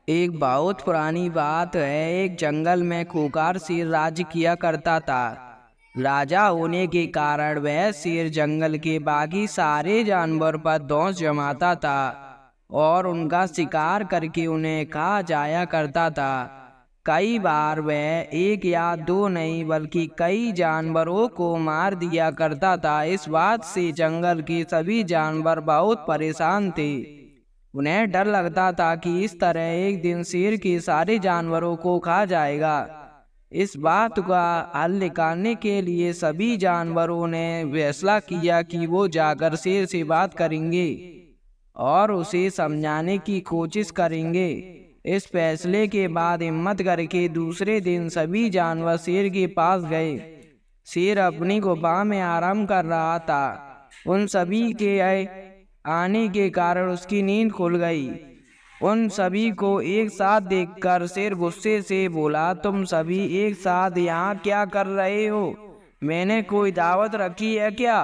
एक बहुत पुरानी बात है। एक जंगल में खूंखार शेर राज्य किया करता था। राजा होने के कारण वह शेर जंगल के बाकी सारे जानवर पर दौंस जमाता था और उनका शिकार करके उन्हें खा जाया करता था। कई बार वह एक या दो नहीं बल्कि कई जानवरों को मार दिया करता था। इस बात से जंगल के सभी जानवर बहुत परेशान थे। उन्हें डर लगता था कि इस तरह एक दिन शेर के सारे जानवरों को खा जाएगा। इस बात का हल निकालने के लिए सभी जानवरों ने फैसला किया कि वो जाकर शेर से बात करेंगे और उसे समझाने की कोशिश करेंगे। इस फैसले के बाद हिम्मत करके दूसरे दिन सभी जानवर शेर के पास गए। शेर अपनी गुफा में आराम कर रहा था। उन सभी के आने के कारण उसकी नींद खुल गई। उन सभी को एक साथ देखकर शेर गुस्से से बोला, तुम सभी एक साथ यहाँ क्या कर रहे हो? मैंने कोई दावत रखी है क्या?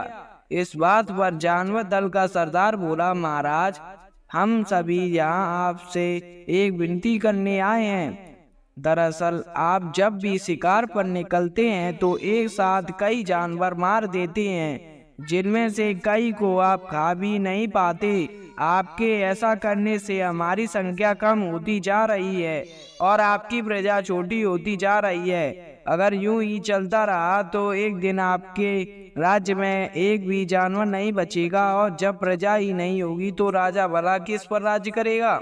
इस बात पर जानवर दल का सरदार बोला, महाराज, हम सभी यहाँ आपसे एक विनती करने आए हैं। दरअसल आप जब भी शिकार पर निकलते हैं तो एक साथ कई जानवर मार देते हैं, जिनमें से कई को आप खा भी नहीं पाते। आपके ऐसा करने से हमारी संख्या कम होती जा रही है और आपकी प्रजा छोटी होती जा रही है। अगर यूं ही चलता रहा तो एक दिन आपके राज्य में एक भी जानवर नहीं बचेगा और जब प्रजा ही नहीं होगी तो राजा भला किस पर राज्य करेगा?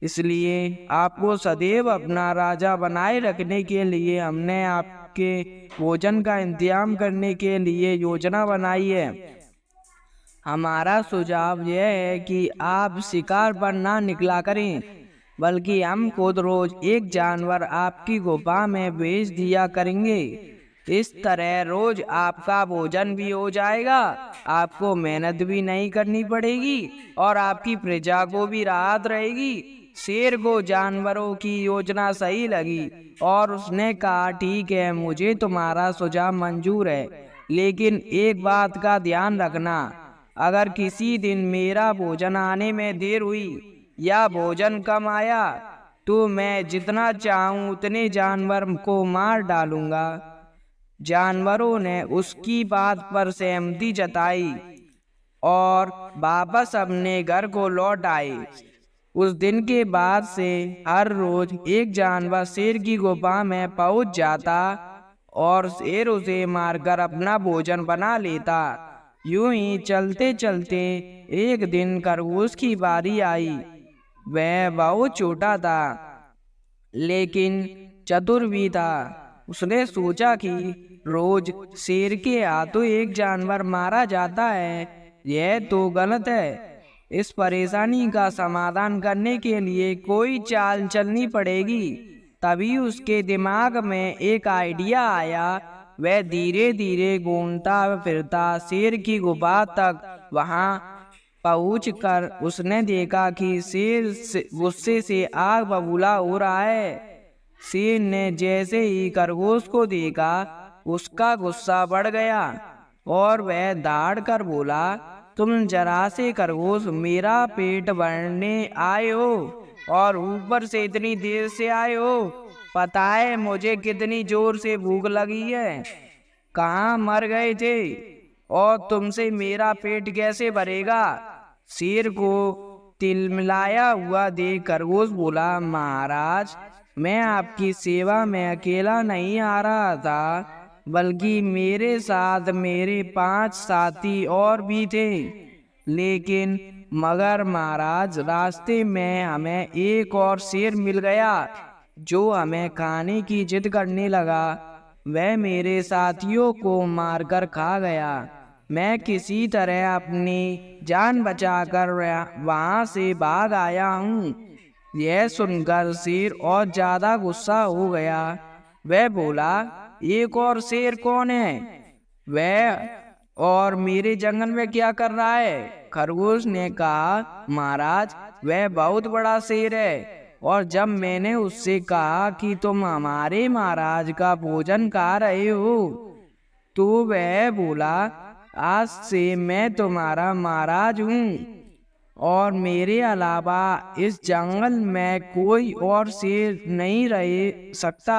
इसलिए आपको सदैव अपना राजा बनाए रखने के लिए हमने आपके भोजन का इंतजाम करने के लिए योजना बनाई है। हमारा सुझाव यह है कि आप शिकार पर ना निकला करें, बल्कि हम खुद रोज एक जानवर आपकी गुफा में भेज दिया करेंगे। इस तरह रोज आपका भोजन भी हो जाएगा, आपको मेहनत भी नहीं करनी पड़ेगी और आपकी प्रजा को भी राहत रहेगी। शेर को जानवरों की योजना सही लगी और उसने कहा, ठीक है, मुझे तुम्हारा सुझाव मंजूर है, लेकिन एक बात का ध्यान रखना, अगर किसी दिन मेरा भोजन आने में देर हुई या भोजन कम आया तो मैं जितना चाहूं उतने जानवर को मार डालूंगा। जानवरों ने उसकी बात पर सहमति जताई और वापस अपने घर को लौट आए। उस दिन के बाद से हर रोज एक जानवर शेर की गुफा में पहुंच जाता और शेर उसे मारकर अपना भोजन बना लेता। यूं ही चलते चलते एक दिन खरगोश की बारी आई। वह बहुत छोटा था लेकिन चतुर भी था। उसने सोचा कि रोज शेर के हाथों एक जानवर मारा जाता है, यह तो गलत है। इस परेशानी का समाधान करने के लिए कोई चाल चलनी पड़ेगी। तभी उसके दिमाग में एक आइडिया आया। वह धीरे धीरे घूमता फिरता शेर की गुफा तक वहां पहुंचकर उसने देखा कि शेर गुस्से से आग बबूला हो रहा है। शेर ने जैसे ही खरगोश को देखा उसका गुस्सा बढ़ गया और वह दहाड़ कर बोला, तुम जरा से खरगोश मेरा पेट भरने आए हो और ऊपर से इतनी देर से आए हो? पता है मुझे कितनी जोर से भूख लगी है? कहाँ मर गए थे और तुमसे मेरा पेट कैसे भरेगा? शेर को तिलमिलाया हुआ देख खरगोश बोला, महाराज, मैं आपकी सेवा में अकेला नहीं आ रहा था, बल्कि मेरे साथ मेरे 5 साथी और भी थे। लेकिन मगर महाराज, रास्ते में हमें एक और शेर मिल गया जो हमें खाने की जिद करने लगा। वह मेरे साथियों को मारकर खा गया। मैं किसी तरह अपनी जान बचाकर वहां से भाग आया हूँ। यह सुनकर शेर और ज्यादा गुस्सा हो गया। वह बोला, एक और शेर कौन है? वह और मेरे जंगल में क्या कर रहा है? खरगोश ने कहा, महाराज, वह बहुत बड़ा शेर है और जब मैंने उससे कहा कि तुम हमारे महाराज का भोजन खा रहे हो तो वह बोला, आज से मैं तुम्हारा महाराज हूँ और मेरे अलावा इस जंगल में कोई और शेर नहीं रह सकता।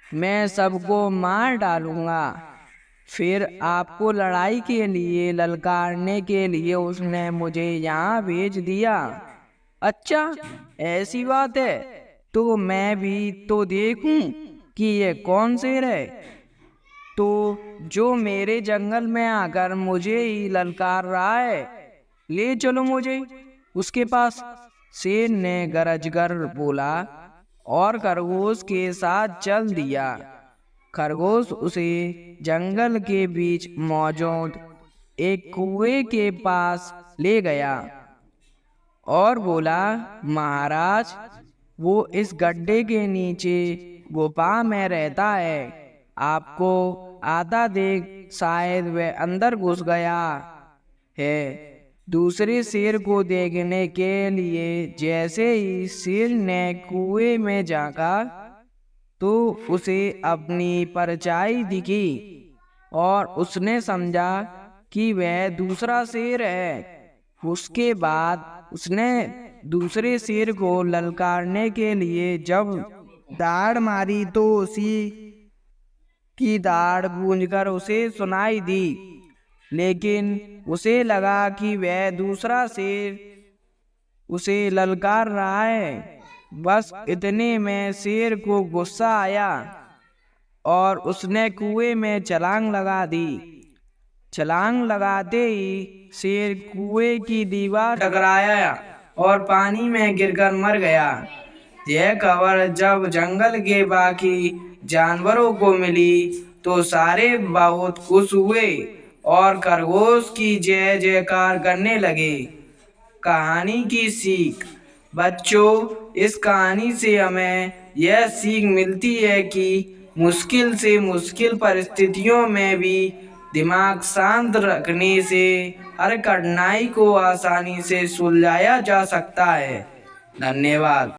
मैं सबको मार डालूंगा। फिर आपको लड़ाई के लिए ललकारने के लिए उसने मुझे यहाँ भेज दिया। अच्छा, ऐसी बात है, तो मैं भी तो देखूं कि ये कौन शेर है, तो जो मेरे जंगल में आकर मुझे ही ललकार रहा है। ले चलो मुझे उसके पास। शेर ने गरज कर बोला और खरगोश के साथ चल दिया। खरगोश उसे जंगल के बीच मौजूद एक कुएं के पास ले गया और बोला, महाराज, वो इस गड्ढे के नीचे गुफा में रहता है। आपको आता देख शायद वह अंदर घुस गया है। दूसरे शेर को देखने के लिए जैसे ही शेर ने कुएं में झांका तो उसे अपनी परछाई दिखी और उसने समझा कि वह दूसरा शेर है। उसके बाद उसने दूसरे शेर को ललकारने के लिए जब दाड़ मारी तो उसी की दाड़ गूंजकर उसे सुनाई दी, लेकिन उसे लगा कि वह दूसरा शेर उसे ललकार रहा है। बस इतने में शेर को गुस्सा आया और उसने कुएं में छलांग लगा दी। छलांग लगाते ही शेर कुएं की दीवार टकराया और पानी में गिरकर मर गया। यह खबर जब जंगल के बाकी जानवरों को मिली तो सारे बहुत खुश हुए और खरगोश की जय जयकार करने लगे। कहानी की सीख। बच्चों, इस कहानी से हमें यह सीख मिलती है कि मुश्किल से मुश्किल परिस्थितियों में भी दिमाग शांत रखने से हर कठिनाई को आसानी से सुलझाया जा सकता है। धन्यवाद।